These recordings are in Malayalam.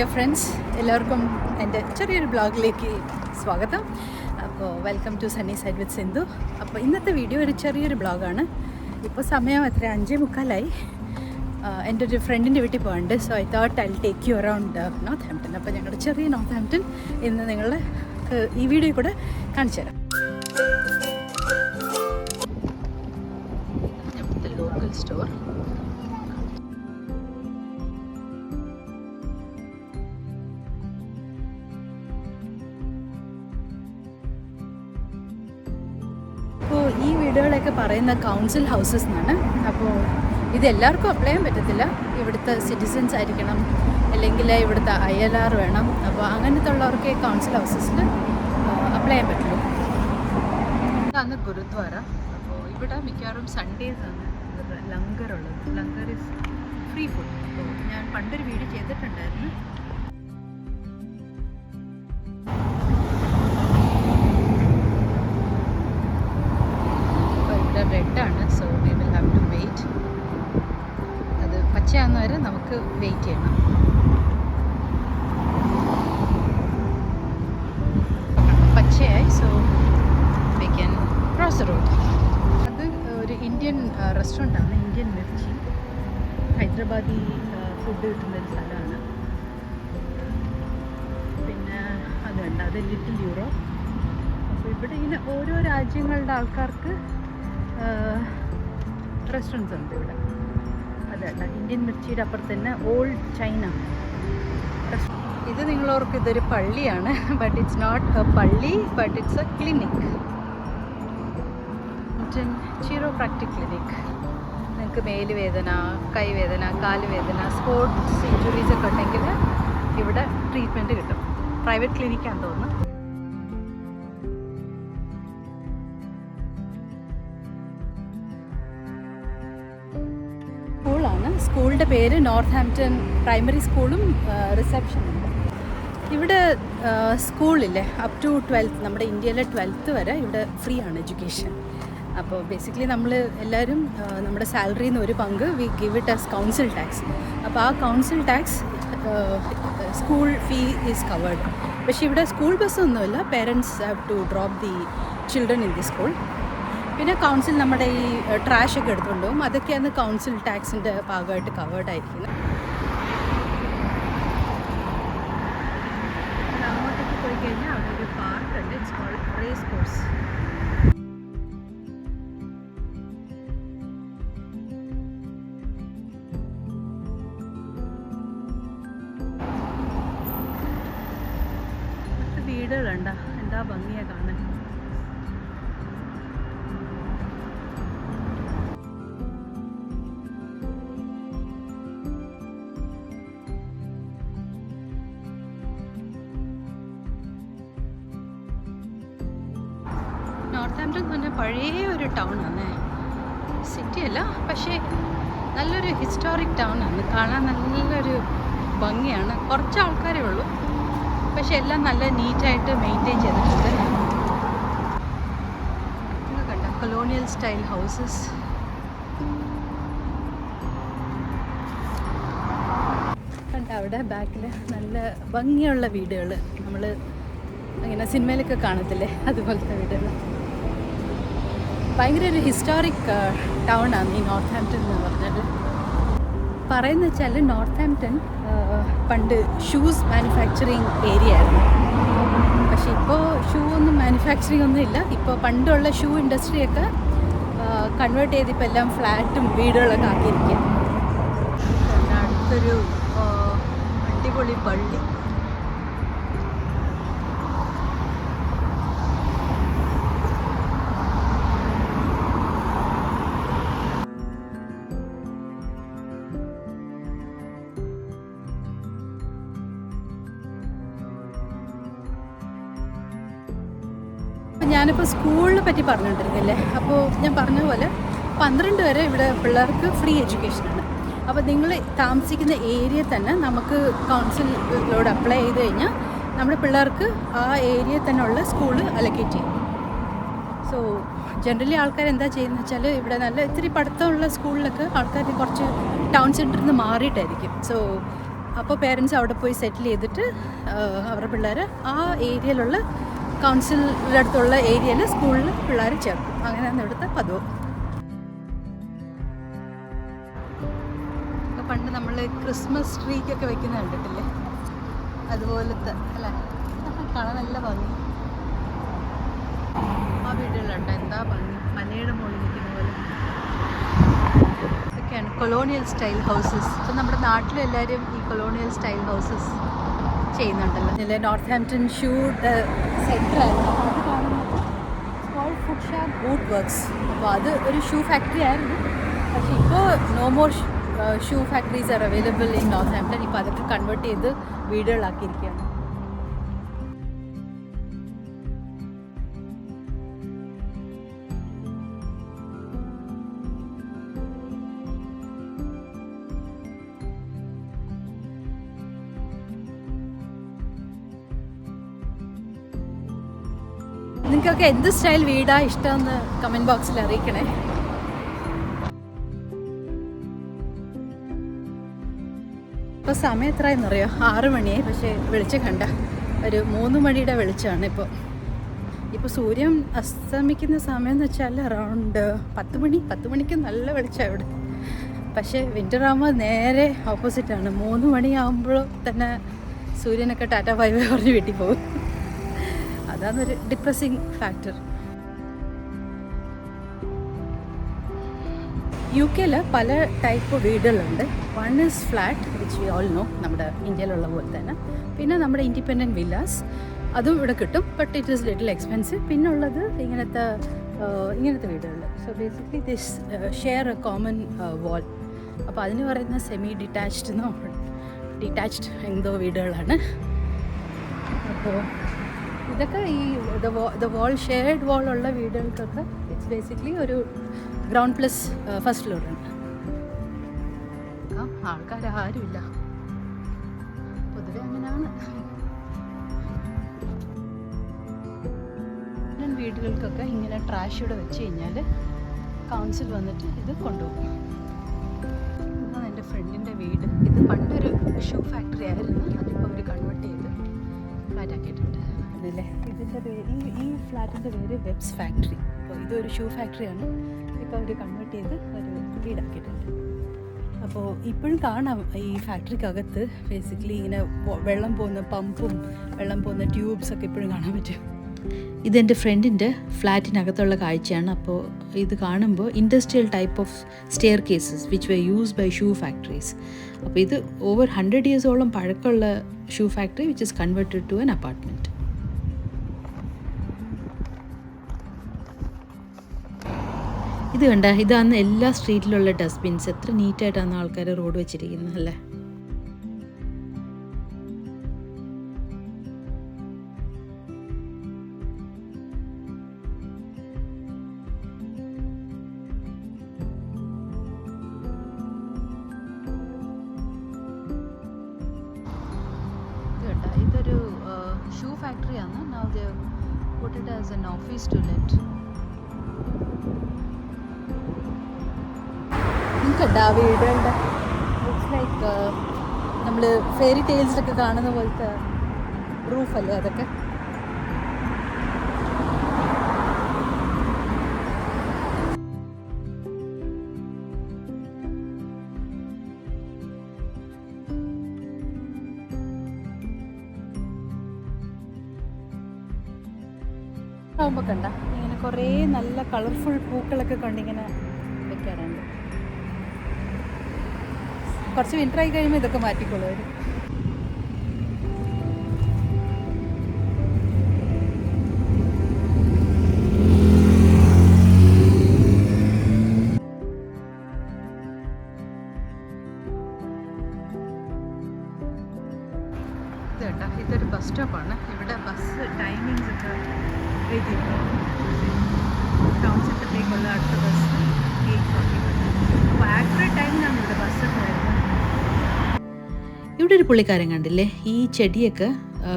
ഡിയർ ഫ്രണ്ട്സ്, എല്ലാവർക്കും എൻ്റെ ചെറിയൊരു ബ്ലോഗിലേക്ക് സ്വാഗതം. അപ്പോൾ welcome to Sunny Side with Sindhu. അപ്പോൾ ഇന്നത്തെ വീഡിയോ ഒരു ചെറിയൊരു ബ്ലോഗാണ്. ഇപ്പോൾ സമയം എത്ര 5:45. എൻ്റെ ഒരു ഫ്രണ്ടിൻ്റെ വീട്ടിൽ പോകാനുണ്ട്. So I thought I take you around north Hampton. അപ്പോൾ ഞങ്ങളുടെ ചെറിയ നോർത്ത് ഹാംപ്ടൺ ഇന്ന് നിങ്ങളെ ഈ വീഡിയോ കൂടെ കാണിച്ചു തരാം. ഞങ്ങളുടെ ലോക്കൽ സ്റ്റോർ. അപ്പോൾ ഈ വീടുകളൊക്കെ പറയുന്ന കൗൺസിൽ ഹൗസസ് എന്നാണ്. അപ്പോൾ ഇത് എല്ലാവർക്കും അപ്ലൈ ചെയ്യാൻ പറ്റത്തില്ല. ഇവിടുത്തെ സിറ്റിസൻസ് ആയിരിക്കണം, അല്ലെങ്കിൽ ഇവിടുത്തെ ILR വേണം. അപ്പോൾ അങ്ങനത്തെ ഉള്ളവർക്ക് കൗൺസിൽ ഹൗസസിൽ അപ്ലൈ ചെയ്യാൻ പറ്റുള്ളൂ. ഇതാണ് ഗുരുദ്വാര. അപ്പോൾ ഇവിടെ മിക്കവാറും സൺഡേസ് ആണ് ലങ്കർ ഉള്ളത്. Langar is free food. അപ്പോൾ ഞാൻ പണ്ടൊരു വീഡിയോ ചെയ്തിട്ടുണ്ടായിരുന്നു. റെഡാണ്, so we will have to wait. അത് പച്ചയാകുന്ന വരെ നമുക്ക് വെയിറ്റ് ചെയ്യണം. പച്ചയായി, so we can cross the road. അത് ഒരു ഇന്ത്യൻ റെസ്റ്റോറൻ്റാണ്, ഇന്ത്യൻ മിർച്ചി. ഹൈദരാബാദി ഫുഡ് കിട്ടുന്നൊരു സ്ഥലമാണ്. പിന്നെ അതുണ്ട്, അത് ലിറ്റിൽ യൂറോപ്പ്. അപ്പോൾ ഇവിടെ ഇങ്ങനെ ഓരോ രാജ്യങ്ങളുടെ ആൾക്കാർക്ക് റെസ്റ്റോറൻറ്റ്സ് ഉണ്ട് ഇവിടെ. അതല്ല, ഇന്ത്യൻ മിർച്ചിയുടെ അപ്പുറത്ത് തന്നെ ഓൾഡ് ചൈന. ഇത് നിങ്ങളോർക്ക് ഇതൊരു പള്ളിയാണ്, ബട്ട് ഇറ്റ്സ് നോട്ട് എ പള്ളി, but it's a clinic. Chiropractic clinic. നിങ്ങൾക്ക് മേലുവേദന, കൈവേദന, കാലുവേദന, സ്പോർട്സ് ഇഞ്ചുറീസ് ഒക്കെ ഉണ്ടെങ്കിൽ ഇവിടെ ട്രീറ്റ്മെൻറ്റ് കിട്ടും. പ്രൈവറ്റ് ക്ലിനിക്കാണെന്ന് തോന്നുന്നു. സ്കൂളിൻ്റെ പേര് നോർത്ത് ഹാംപ്ടൺ പ്രൈമറി സ്കൂളും റിസപ്ഷനും. ഇവിടെ സ്കൂളില്ലേ അപ് ടു 12th, നമ്മുടെ ഇന്ത്യയിലെ 12th വരെ ഇവിടെ ഫ്രീ ആണ് എഡ്യൂക്കേഷൻ. അപ്പോൾ ബേസിക്കലി നമ്മൾ എല്ലാവരും നമ്മുടെ സാലറിയിൽ നിന്ന് ഒരു പങ്ക് we give it as council tax. അപ്പോൾ ആ council tax school fee is covered. പക്ഷേ ഇവിടെ സ്കൂൾ ബസ്സൊന്നുമില്ല. Parents have to drop the children in the school. പിന്നെ കൗൺസിൽ നമ്മുടെ ഈ ട്രാഷൊക്കെ എടുത്തുകൊണ്ട് പോകും. അതൊക്കെയാണ് കൗൺസിൽ ടാക്സിൻ്റെ ഭാഗമായിട്ട് കവേർഡ് ആയിരിക്കുന്നത്. അങ്ങോട്ടേക്ക് പോയി കഴിഞ്ഞാൽ അവിടെ ഒരു പാർക്കുണ്ട്. It's called race course. വീടുകളുണ്ടോ, എന്താ ഭംഗിയാണ് കാണാൻ. നോർത്ത് ഹാംപ്ടൺ എന്ന് പറഞ്ഞാൽ പഴയ ഒരു ടൗണാണ്, സിറ്റിയല്ല, പക്ഷേ നല്ലൊരു ഹിസ്റ്റോറിക് ടൗണാണ്. കാണാൻ നല്ലൊരു ഭംഗിയാണ്. കുറച്ച് ആൾക്കാരേ ഉള്ളൂ, പക്ഷെ എല്ലാം നല്ല നീറ്റായിട്ട് മെയിൻറ്റെയിൻ ചെയ്തിട്ടുണ്ട്. ഇത് കണ്ട കൊളോണിയൽ സ്റ്റൈൽ ഹൗസസ്. കണ്ട അവിടെ ബാക്കിൽ നല്ല ഭംഗിയുള്ള വീടുകൾ. നമ്മൾ അങ്ങനെ സിനിമയിലൊക്കെ കാണത്തില്ലേ, അതുപോലത്തെ വീടുകൾ. ഭയങ്കര ഒരു ഹിസ്റ്റോറിക് ടൗണാണ് ഈ നോർത്ത് ഹാംപ്ടൺ എന്ന് പറഞ്ഞത്. പറയുന്നത് വെച്ചാൽ നോർത്ത് ഹാംപ്ടൺ പണ്ട് ഷൂസ് മാനുഫാക്ചറിങ് ഏരിയ ആയിരുന്നു. പക്ഷേ ഇപ്പോൾ ഷൂ ഒന്നും മാനുഫാക്ചറിങ് ഒന്നും ഇല്ല. ഇപ്പോൾ പണ്ടുള്ള ഷൂ ഇൻഡസ്ട്രിയൊക്കെ കൺവേർട്ട് ചെയ്ത് ഇപ്പോൾ എല്ലാം ഫ്ലാറ്റും വീടുകളൊക്കെ ആക്കിയിരിക്കുക. അടുത്തൊരു അടിപൊളി പള്ളി. ഞാനിപ്പോൾ സ്കൂളിനെ പറ്റി പറഞ്ഞുകൊണ്ടിരിക്കുകയല്ലേ. അപ്പോൾ ഞാൻ പറഞ്ഞ പോലെ 12 വരെ ഇവിടെ പിള്ളേർക്ക് ഫ്രീ എഡ്യൂക്കേഷനാണ്. അപ്പോൾ നിങ്ങൾ താമസിക്കുന്ന ഏരിയ തന്നെ നമുക്ക് കൗൺസിലോട് അപ്ലൈ ചെയ്ത് കഴിഞ്ഞാൽ നമ്മുടെ പിള്ളേർക്ക് ആ ഏരിയ തന്നെ ഉള്ള സ്കൂള് അലക്കേറ്റ് ചെയ്യും. സോ ജനറലി ആൾക്കാർ എന്താ ചെയ്യുന്നത് വെച്ചാൽ ഇവിടെ നല്ല ഇത്തിരി പഠിത്തമുള്ള സ്കൂളിലൊക്കെ ആൾക്കാർ കുറച്ച് ടൗൺ സെൻറ്ററിൽ നിന്ന് മാറിയിട്ടായിരിക്കും. സോ അപ്പോൾ പേരൻസ് അവിടെ പോയി സെറ്റിൽ ചെയ്തിട്ട് അവരുടെ പിള്ളേരെ ആ ഏരിയയിലുള്ള കൗൺസിലിൻ്റെ അടുത്തുള്ള ഏരിയയിൽ സ്കൂളിൽ പിള്ളേർ ചേർക്കും. അങ്ങനെയാണ് ഇവിടുത്തെ പതിവ്. പണ്ട് നമ്മൾ ക്രിസ്മസ് ട്രീക്കൊക്കെ വെക്കുന്ന കണ്ടിട്ടില്ലേ, അതുപോലത്തെ അല്ലേ, കാണാൻ നല്ല ഭംഗി. ആ വീടുകളുണ്ട്, എന്താ ഭംഗി, മലയുടെ മുകളിൽ നിൽക്കുന്ന പോലെ. ഇതൊക്കെയാണ് കൊളോണിയൽ സ്റ്റൈൽ ഹൗസസ്. ഇപ്പം നമ്മുടെ നാട്ടിലും എല്ലാവരും ഈ കൊളോണിയൽ സ്റ്റൈൽ ഹൗസസ് ചെയ്യുന്നുണ്ടല്ലോ. ഇതിൽ നോർത്ത്ഹാംപ്റ്റൺ ഷൂ സെൻറ്റർ ആയിരുന്നു. അപ്പോൾ അത് കാണുന്നത് small food shop boot works. അപ്പോൾ അത് ഒരു ഷൂ ഫാക്ടറി ആയിരുന്നു. പക്ഷേ ഇപ്പോൾ no more shoe factories are available in Northampton. ഇപ്പോൾ അതൊക്കെ കൺവേർട്ട് ചെയ്ത് വീടുകളാക്കിയിരിക്കുകയാണ്. നിങ്ങൾക്കൊക്കെ എന്ത് സ്റ്റൈൽ വീടാണ് ഇഷ്ടമെന്ന് കമൻറ്റ് ബോക്സിൽ അറിയിക്കണേ. ഇപ്പോൾ സമയം എത്രയെന്നറിയോ? 6 മണിയായി. പക്ഷേ വെളിച്ചം കണ്ട ഒരു 3 മണിയുടെ വെളിച്ചമാണ് ഇപ്പോൾ സൂര്യൻ അസ്തമിക്കുന്ന സമയം എന്ന് വെച്ചാൽ അറൗണ്ട് 10 മണിക്ക് നല്ല വെളിച്ചമാണ് ഇവിടെ. പക്ഷേ വിൻ്റർ ആകുമ്പോൾ നേരെ ഓപ്പോസിറ്റാണ്. 3 മണിയാകുമ്പോൾ തന്നെ സൂര്യനൊക്കെ ടാറ്റ ബൈ ബൈ പറഞ്ഞ് വീട്ടിൽ പോകും. അതാണൊരു ഡിപ്രസിങ് ഫാക്ടർ. UK-ൽ പല ടൈപ്പ് വീടുകളുണ്ട്. One is flat, which we all no, നമ്മുടെ ഇന്ത്യയിലുള്ള പോലെ തന്നെ. പിന്നെ നമ്മുടെ ഇൻഡിപെൻഡൻറ്റ് വില്ലാസ്, അതും ഇവിടെ കിട്ടും. But it is little expensive. പിന്നെ ഉള്ളത് ഇങ്ങനത്തെ വീടുകൾ. So basically this share a common wall. അപ്പോൾ അതിന് പറയുന്ന സെമി ഡിറ്റാച്ച്ഡെന്നോ ഡിറ്റാച്ച്ഡ് എന്തോ വീടുകളാണ്. അപ്പോൾ ഇതൊക്കെ ഈ വാൾ ഷെയർഡ് വാളുള്ള വീടുകൾക്കൊക്കെ ഇറ്റ്സ് ബേസിക്കലി ഒരു ഗ്രൗണ്ട് പ്ലസ് ഫസ്റ്റ് ഫ്ലോറുണ്ട്. ആൾക്കാർ ആരുമില്ല, പൊതുവെ അങ്ങനെയാണ്. വീടുകൾക്കൊക്കെ ഇങ്ങനെ ട്രാഷ് ഇവിടെ വെച്ച് കഴിഞ്ഞാൽ കൗൺസിൽ വന്നിട്ട് ഇത് കൊണ്ടുപോകും. ഇതാണ് എൻ്റെ ഫ്രണ്ടിൻ്റെ വീട്. ഇത് പണ്ടൊരു ഷൂ ഫാക്ടറി ആയിരുന്നു. അതിപ്പോൾ അവർ കൺവേർട്ട് ചെയ്ത് ഫ്ലാറ്റ് ആക്കിയിട്ടുണ്ട്. അതല്ലേ, ഇതിൻ്റെ പേര്, ഈ ഫ്ലാറ്റിൻ്റെ പേര് വെബ്സ് ഫാക്ടറി. അപ്പോൾ ഇതൊരു ഷൂ ഫാക്ടറിയാണ്. ഇപ്പോൾ അവർ കൺവേർട്ട് ചെയ്ത് ഒരു വീടാക്കിയിട്ടുണ്ട്. അപ്പോൾ ഇപ്പോഴും കാണാം ഈ ഫാക്ടറിക്കകത്ത് ബേസിക്കലി ഇങ്ങനെ വെള്ളം പോകുന്ന പമ്പും വെള്ളം പോകുന്ന ട്യൂബ്സൊക്കെ ഇപ്പോഴും കാണാൻ പറ്റും. ഇതെൻ്റെ ഫ്രണ്ടിൻ്റെ ഫ്ലാറ്റിനകത്തുള്ള കാഴ്ചയാണ്. അപ്പോൾ ഇത് കാണുമ്പോൾ industrial type of staircases which were used by shoe factories. അപ്പോൾ ഇത് ഓവർ 100 ഇയേഴ്സോളം പഴക്കമുള്ള shoe factory which is converted to an apartment. ഇത് കണ്ട, ഇതാണ് എല്ലാ സ്ട്രീറ്റിലുള്ള ഡസ്റ്റ്ബിൻസ്. എത്ര നീറ്റായിട്ടാണ് ആൾക്കാർ റോഡ് വെച്ചിരിക്കുന്നത് അല്ലേ. ഇതൊരു ഷൂ ഫാക്ടറിയാണ്. Now they put it as an office to let. നിങ്ങൾക്കുണ്ടാ വീടുകളുടെ ലുക്സ് ലൈക്ക് നമ്മൾ ഫെയറി ടെയിൽസിലൊക്കെ കാണുന്ന പോലത്തെ റൂഫല്ലേ അതൊക്കെ. ആകുമ്പോൾ കണ്ട ഇങ്ങനെ കുറേ നല്ല കളർഫുൾ പൂക്കളൊക്കെ കൊണ്ടിങ്ങനെ വെക്കാറുണ്ട്. കുറച്ച് വിൻ്റർ ആയി കഴിയുമ്പോൾ ഇതൊക്കെ മാറ്റിക്കൊള്ളു അവർ. ഇത് കേട്ടോ, ഇതൊരു ബസ് സ്റ്റോപ്പാണ്. ഇവിടെ ബസ് ടൈമിങ്സ് ഒക്കെ എഴുതിയിട്ടുണ്ട്. ടൗൺഷിപ്പിലേക്കുള്ള അടുത്ത ബസ് 8:40. അപ്പോൾ ആക്യുറേറ്റ് ടൈമിനാണ് ഇവിടെ ബസ്സൊക്കെ വരുന്നത്. ഇവിടെ ഒരു പുള്ളിക്കാരൻ കണ്ടില്ലേ, ഈ ചെടിയൊക്കെ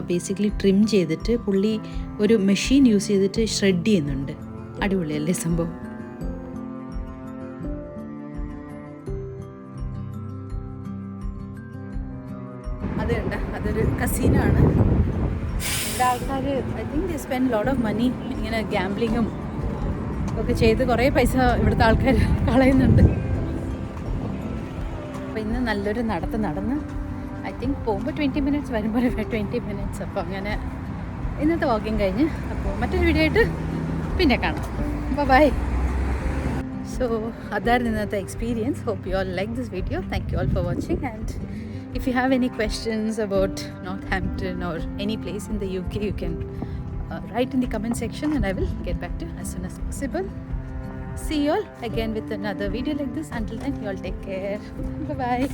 ബേസിക്കലി ട്രിം ചെയ്തിട്ട് പുള്ളി ഒരു മെഷീൻ യൂസ് ചെയ്തിട്ട് ഷ്രെഡ് ചെയ്യുന്നുണ്ട്. അടിപൊളിയല്ലേ സംഭവം. കസീനാണ്. ഇവിടെ ആൾക്കാർ I think they spend lot of money ഇങ്ങനെ ഗാംബ്ലിങ്ങും ഒക്കെ ചെയ്ത് കുറേ പൈസ ഇവിടുത്തെ ആൾക്കാർ കളയുന്നുണ്ട്. അപ്പോൾ ഇന്ന് നല്ലൊരു നടന്ന് ഐ തിങ്ക് പോകുമ്പോൾ 20 minutes, വരുമ്പോൾ 20 minutes. അപ്പോൾ അങ്ങനെ ഇന്നത്തെ വാക്കിംഗ് കഴിഞ്ഞ്, അപ്പോൾ മറ്റൊരു വീഡിയോ ആയിട്ട് പിന്നെ കാണാം. ബൈ. So അതായിരുന്നു ഇന്നത്തെ experience. Hope you all like this video. Thank you all for watching, and if you have any questions about Northampton or any place in the UK, you can write in the comment section and I will get back to you as soon as possible. See you all again with another video like this. Until then, you all take care. Bye bye.